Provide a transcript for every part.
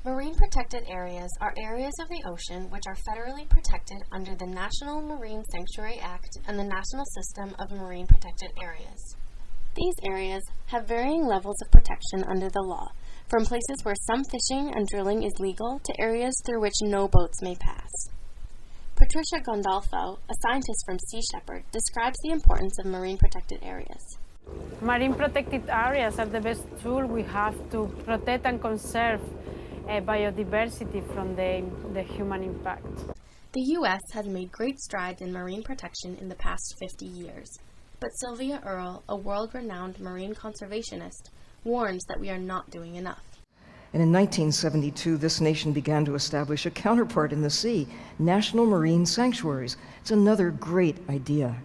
Marine protected areas are areas of the ocean which are federally protected under the National Marine Sanctuary Act and the National System of Marine Protected Areas. These areas have varying levels of protection under the law, from places where some fishing and drilling is legal to areas through which no boats may pass. Patricia Gondolfo, a scientist from Sea Shepherd, describes the importance of marine protected areas. Marine protected areas are the best tool we have to protect and conserve biodiversity from the human impact. The U.S. has made great strides in marine protection in the past 50 years, but Sylvia Earle, a world-renowned marine conservationist, warns that we are not doing enough. And in 1972, this nation began to establish a counterpart in the sea, national marine sanctuaries. It's another great idea.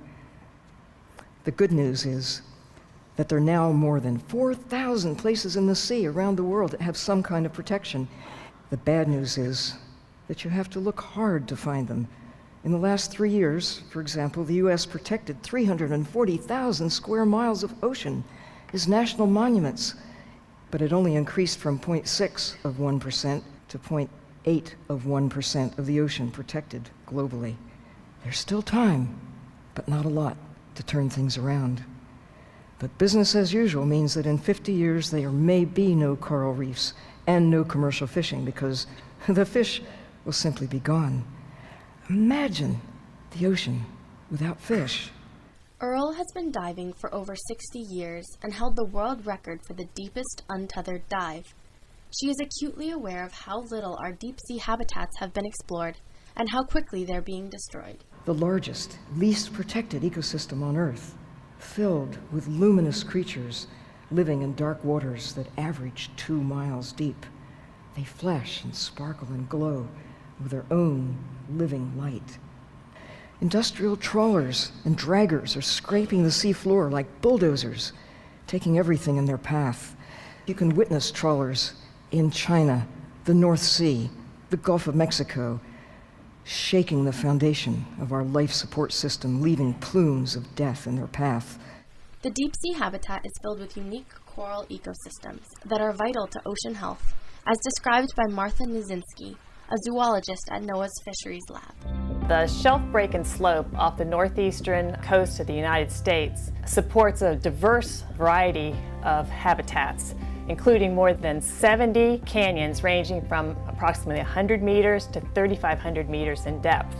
The good news is that there are now more than 4,000 places in the sea around the world that have some kind of protection. The bad news is that you have to look hard to find them. In the last 3 years, for example, the U.S. protected 340,000 square miles of ocean as national monuments, but it only increased from 0.6% to 0.8% of the ocean protected globally. There's still time, but not a lot, to turn things around. But business as usual means that in 50 years there may be no coral reefs and no commercial fishing because the fish will simply be gone. Imagine the ocean without fish. Earle has been diving for over 60 years and held the world record for the deepest untethered dive. She is acutely aware of how little our deep-sea habitats have been explored and how quickly they're being destroyed. The largest, least protected ecosystem on Earth, filled with luminous creatures living in dark waters that average 2 miles deep. They flash and sparkle and glow with their own living light. Industrial trawlers and draggers are scraping the seafloor like bulldozers, taking everything in their path. You can witness trawlers in China, the North Sea, the Gulf of Mexico, shaking the foundation of our life support system, leaving plumes of death in their path. The deep-sea habitat is filled with unique coral ecosystems that are vital to ocean health, as described by Martha Nizinski, a zoologist at NOAA's Fisheries Lab. The shelf break and slope off the northeastern coast of the United States supports a diverse variety of habitats, including more than 70 canyons ranging from approximately 100 meters to 3,500 meters in depth.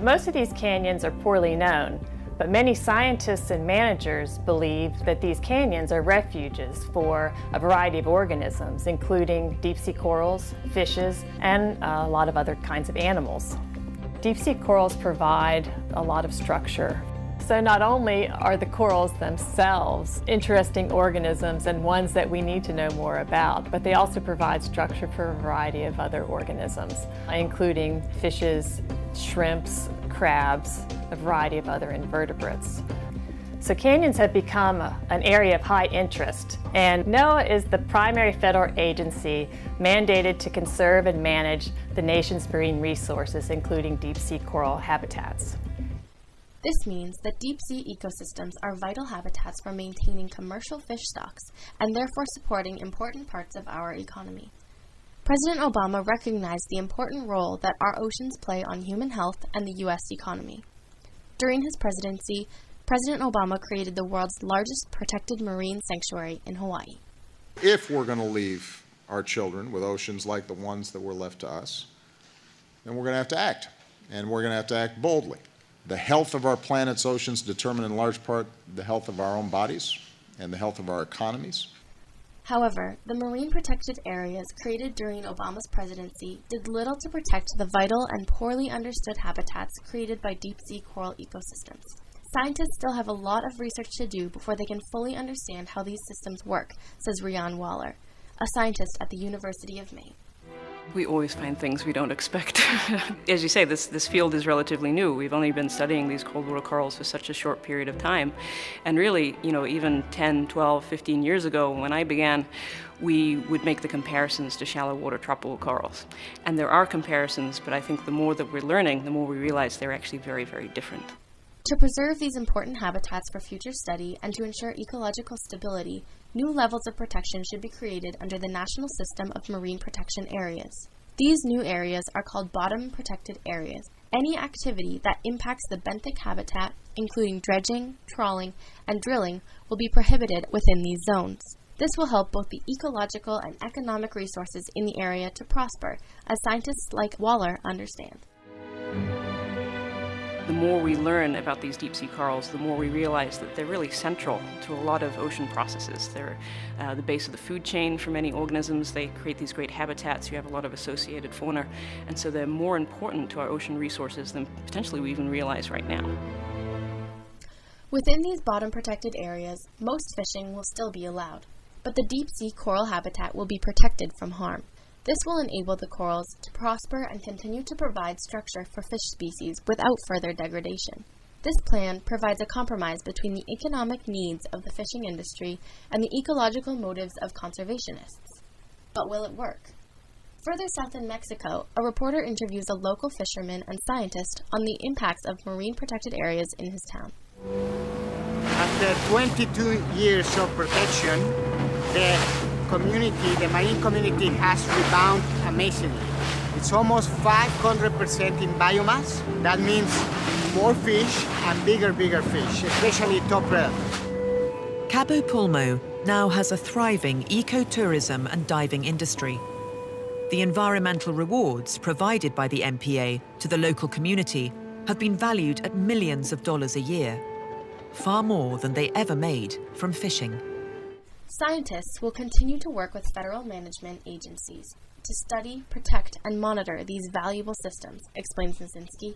Most of these canyons are poorly known, but many scientists and managers believe that these canyons are refuges for a variety of organisms, including deep-sea corals, fishes, and a lot of other kinds of animals. Deep-sea corals provide a lot of structure. So not only are the corals themselves interesting organisms and ones that we need to know more about, but they also provide structure for a variety of other organisms, including fishes, shrimps, crabs, a variety of other invertebrates. So canyons have become an area of high interest, and NOAA is the primary federal agency mandated to conserve and manage the nation's marine resources, including deep-sea coral habitats. This means that deep-sea ecosystems are vital habitats for maintaining commercial fish stocks and therefore supporting important parts of our economy. President Obama recognized the important role that our oceans play on human health and the U.S. economy. During his presidency, President Obama created the world's largest protected marine sanctuary in Hawaii. If we're going to leave our children with oceans like the ones that were left to us, then we're going to have to act, and we're going to have to act boldly. The health of our planet's oceans determine in large part the health of our own bodies and the health of our economies. However, the marine protected areas created during Obama's presidency did little to protect the vital and poorly understood habitats created by deep-sea coral ecosystems. Scientists still have a lot of research to do before they can fully understand how these systems work, says Rian Waller, a scientist at the University of Maine. We always find things we don't expect. As you say, this field is relatively new. We've only been studying these cold water corals for such a short period of time. And really, even 10, 12, 15 years ago when I began, we would make the comparisons to shallow water tropical corals. And there are comparisons, but I think the more that we're learning, the more we realize they're actually very, very different. To preserve these important habitats for future study and to ensure ecological stability, new levels of protection should be created under the National System of Marine Protection Areas. These new areas are called bottom protected areas. Any activity that impacts the benthic habitat, including dredging, trawling, and drilling, will be prohibited within these zones. This will help both the ecological and economic resources in the area to prosper, as scientists like Waller understand. The more we learn about these deep sea corals, the more we realize that they're really central to a lot of ocean processes. They're the base of the food chain for many organisms. They create these great habitats. You have a lot of associated fauna, and so they're more important to our ocean resources than potentially we even realize right now. Within these bottom protected areas, most fishing will still be allowed, but the deep sea coral habitat will be protected from harm. This will enable the corals to prosper and continue to provide structure for fish species without further degradation. This plan provides a compromise between the economic needs of the fishing industry and the ecological motives of conservationists. But will it work? Further south in Mexico, a reporter interviews a local fisherman and scientist on the impacts of marine protected areas in his town. After 22 years of protection, the marine community has rebounded amazingly. It's almost 500% in biomass. That means more fish and bigger fish, especially top red. Cabo Pulmo now has a thriving ecotourism and diving industry. The environmental rewards provided by the MPA to the local community have been valued at millions of dollars a year, far more than they ever made from fishing. Scientists will continue to work with federal management agencies to study, protect, and monitor these valuable systems, explains Nasinski.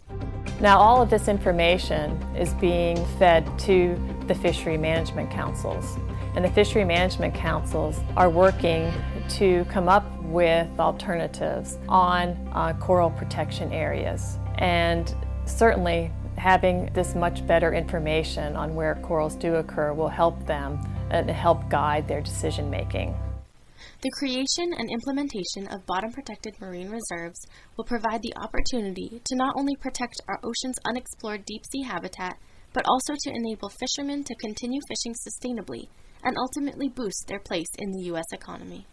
Now, all of this information is being fed to the fishery management councils. And the fishery management councils are working to come up with alternatives on coral protection areas. And certainly, having this much better information on where corals do occur will help them and help guide their decision making. The creation and implementation of bottom protected marine reserves will provide the opportunity to not only protect our ocean's unexplored deep sea habitat, but also to enable fishermen to continue fishing sustainably and ultimately boost their place in the U.S. economy.